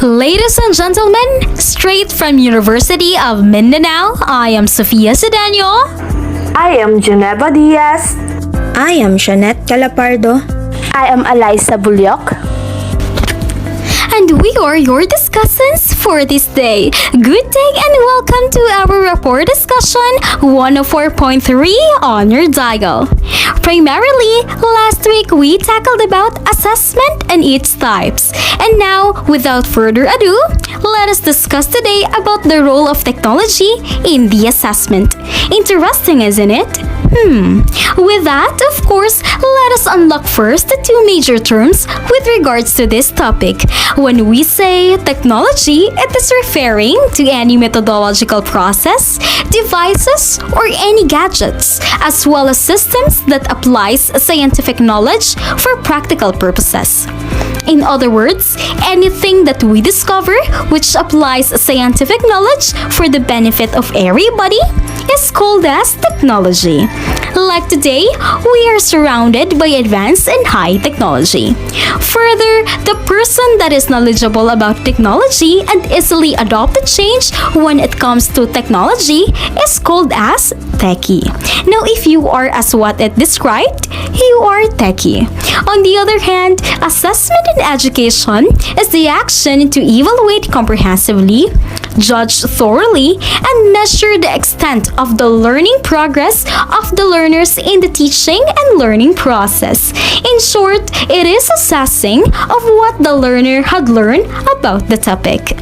Ladies and gentlemen, straight from University of Mindanao, I am Sofia Sedanyo. I am Geneva Diaz. I am Jeanette Calapardo. I am Eliza Bulyok. And we are your discussants for this day. Good day and welcome to our report discussion 104.3 on your dial. Primarily, last week we tackled about assessment and its types. And now, without further ado, let us discuss today about the role of technology in the assessment. Interesting, isn't it? With that, of course, let us unlock first the two major terms with regards to this topic. When we say technology, it is referring to any methodological process, devices, or any gadgets, as well as systems that applies scientific knowledge for practical purposes. In other words, anything that we discover which applies scientific knowledge for the benefit of everybody is called as technology. Like today, we are surrounded by advanced and high technology. Further, the person that is knowledgeable about technology and easily adopt the change when it comes to technology is called as techie. Now, if you are as what it described, you are techie. On the other hand, assessment in education is the action to evaluate comprehensively, judge thoroughly, and measure the extent of the learning progress of the learners in the teaching and learning process. In short, it is assessing of what the learner had learned about the topic.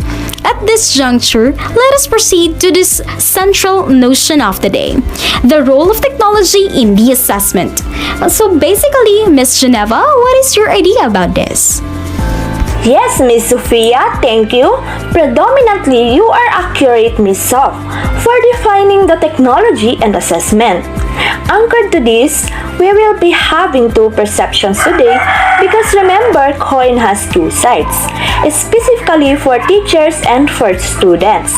At this juncture, let us proceed to this central notion of the day, the role of technology in the assessment. So basically, Miss Geneva, what is your idea about this? Yes, Miss Sophia, thank you. Predominantly, you are accurate, Miss Soph, for defining the technology and assessment. Anchored to this, we will be having two perceptions today because remember, coin has two sides, specifically for teachers and for students.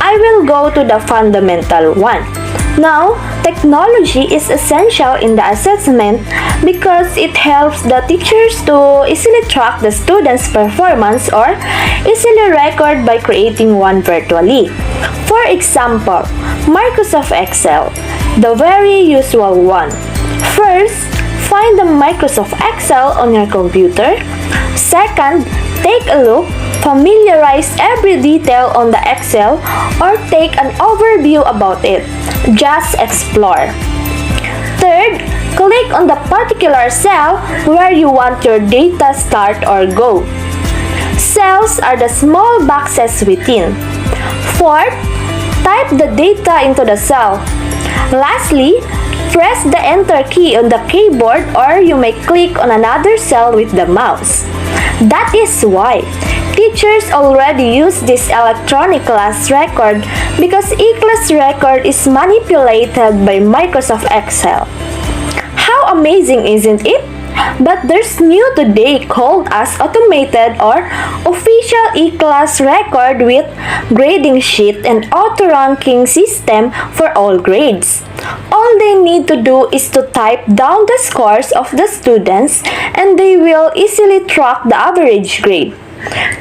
I will go to the fundamental one. Now, technology is essential in the assessment because it helps the teachers to easily track the students' performance or easily record by creating one virtually. For example, Microsoft Excel, the very usual one. First, find the Microsoft Excel on your computer. Second, take a look, familiarize every detail on the Excel, or take an overview about it. Just explore. Third, click on the particular cell where you want your data start or go. Cells are the small boxes within. Fourth, type the data into the cell. Lastly, press the enter key on the keyboard or you may click on another cell with the mouse. That is why teachers already use this electronic class record because e-class record is manipulated by Microsoft Excel. How amazing, isn't it? But there's new today called as automated or official e-class record with grading sheet and auto-ranking system for all grades. All they need to do is to type down the scores of the students and they will easily track the average grade.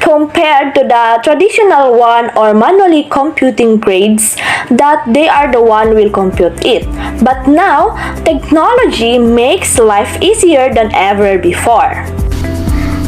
Compared to the traditional one or manually computing grades that they are the one will compute it. But now, technology makes life easier than ever before.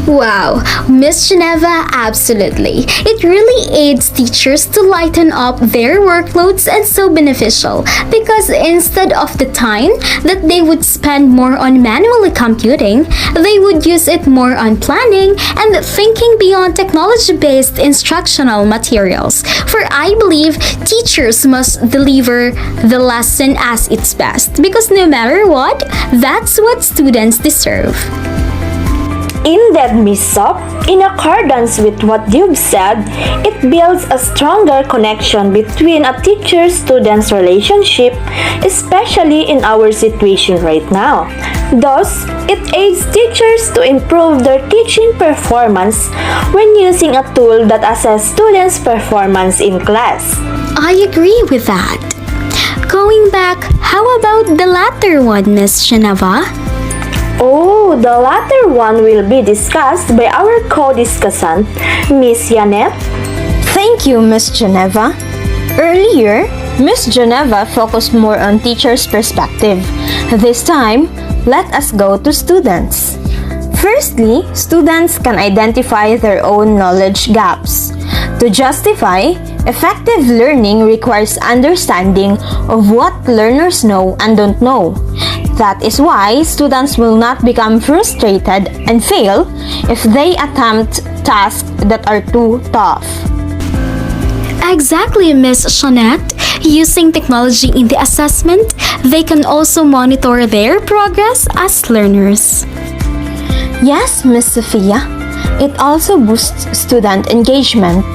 Wow, Miss Geneva, absolutely. It really aids teachers to lighten up their workloads and so beneficial because instead of the time that they would spend more on manually computing, they would use it more on planning and thinking beyond technology-based instructional materials. For I believe teachers must deliver the lesson as its best because no matter what, that's what students deserve. Indeed, Miss Sop, in accordance with what you've said, it builds a stronger connection between a teacher-student's relationship, especially in our situation right now. Thus, it aids teachers to improve their teaching performance when using a tool that assesses students' performance in class. I agree with that. Going back, how about the latter one, Miss Geneva? Oh, the latter one will be discussed by our co-discussant, Miss Janet. Thank you, Miss Geneva. Earlier, Miss Geneva focused more on teachers' perspective. This time, let us go to students. Firstly, students can identify their own knowledge gaps. To justify, effective learning requires understanding of what learners know and don't know. That is why students will not become frustrated and fail if they attempt tasks that are too tough. Exactly, Miss Jeanette. Using technology in the assessment, they can also monitor their progress as learners. Yes, Miss Sophia. It also boosts student engagement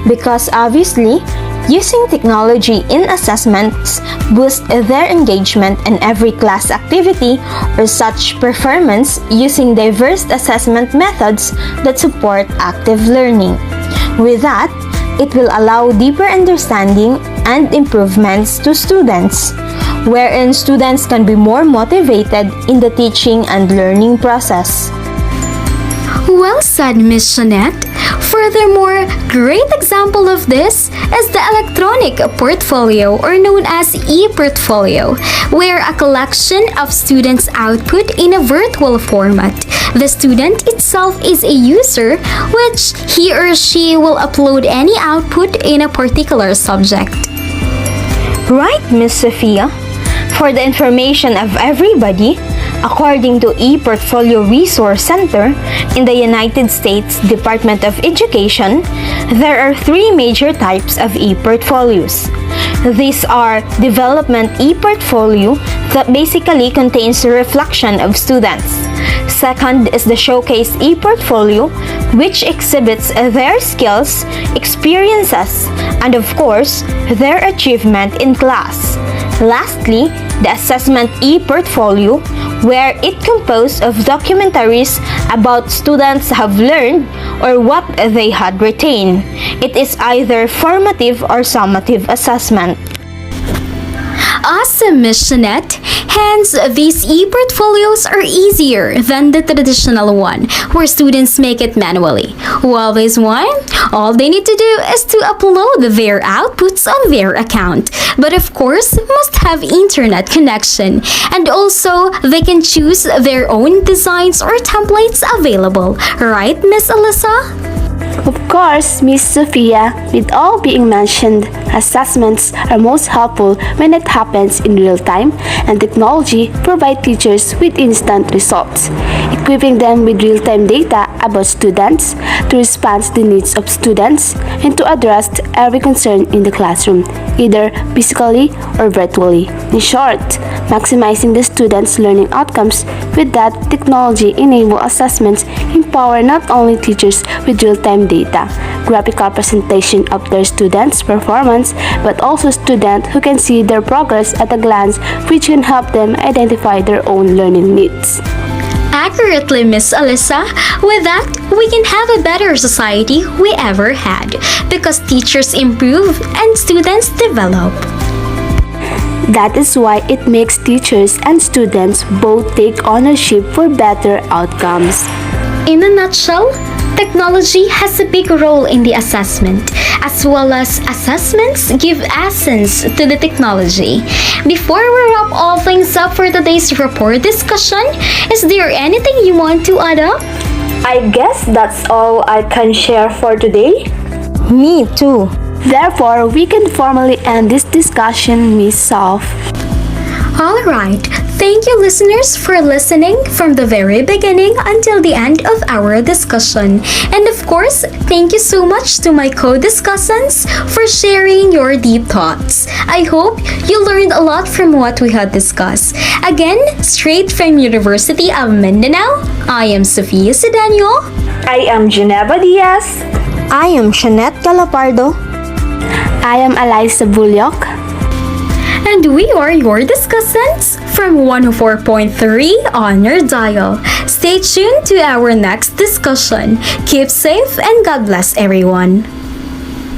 because obviously, using technology in assessments boosts their engagement in every class activity or such performance using diverse assessment methods that support active learning. With that, it will allow deeper understanding and improvements to students, wherein students can be more motivated in the teaching and learning process. Well said, Miss Jeanette. Furthermore, great example of this is the electronic portfolio or known as e-portfolio, where a collection of students' output in a virtual format. The student itself is a user, which he or she will upload any output in a particular subject. Right, Miss Sophia? For the information of everybody, according to ePortfolio Resource Center in the United States Department of Education, there are three major types of ePortfolios. These are development ePortfolio that basically contains a reflection of students. Second is the showcase ePortfolio, which exhibits their skills, experiences, and of course, their achievement in class. Lastly, the assessment e-portfolio, where it composed of documentaries about students have learned or what they had retained. It is either formative or summative assessment. Awesome, Miss Jeanette. Hence, these e-portfolios are easier than the traditional one, where students make it manually. While this one, all they need to do is to upload their outputs on their account. But of course, must have internet connection. And also, they can choose their own designs or templates available. Right, Miss Alyssa? Of course, Miss Sophia, with all being mentioned, assessments are most helpful when it happens in real time, and technology provides teachers with instant results, equipping them with real-time data about students to respond to the needs of students and to address every concern in the classroom, either physically or virtually. In short, maximizing the students' learning outcomes. With that, technology enables assessments empower not only teachers with real-time data, graphical presentation of their students' performance, but also students who can see their progress at a glance, which can help them identify their own learning needs. Accurately, Miss Alyssa. With that, we can have a better society we ever had because teachers improve and students develop. That is why it makes teachers and students both take ownership for better outcomes. In a nutshell, technology has a big role in the assessment, as well as assessments give essence to the technology. Before we wrap all things up for today's report discussion, is there anything you want to add up? I guess that's all I can share for today. Me too. Therefore, we can formally end this discussion, Miss Soph. Alright, thank you listeners for listening from the very beginning until the end of our discussion. And of course, thank you so much to my co-discussants for sharing your deep thoughts. I hope you learned a lot from what we had discussed. Again, straight from University of Mindanao, I am Sofia Sedanyo. I am Geneva Diaz. I am Jeanette Calapardo. I am Eliza Bulyok. And we are your discussants from 104.3 on your dial. Stay tuned to our next discussion. Keep safe and God bless everyone.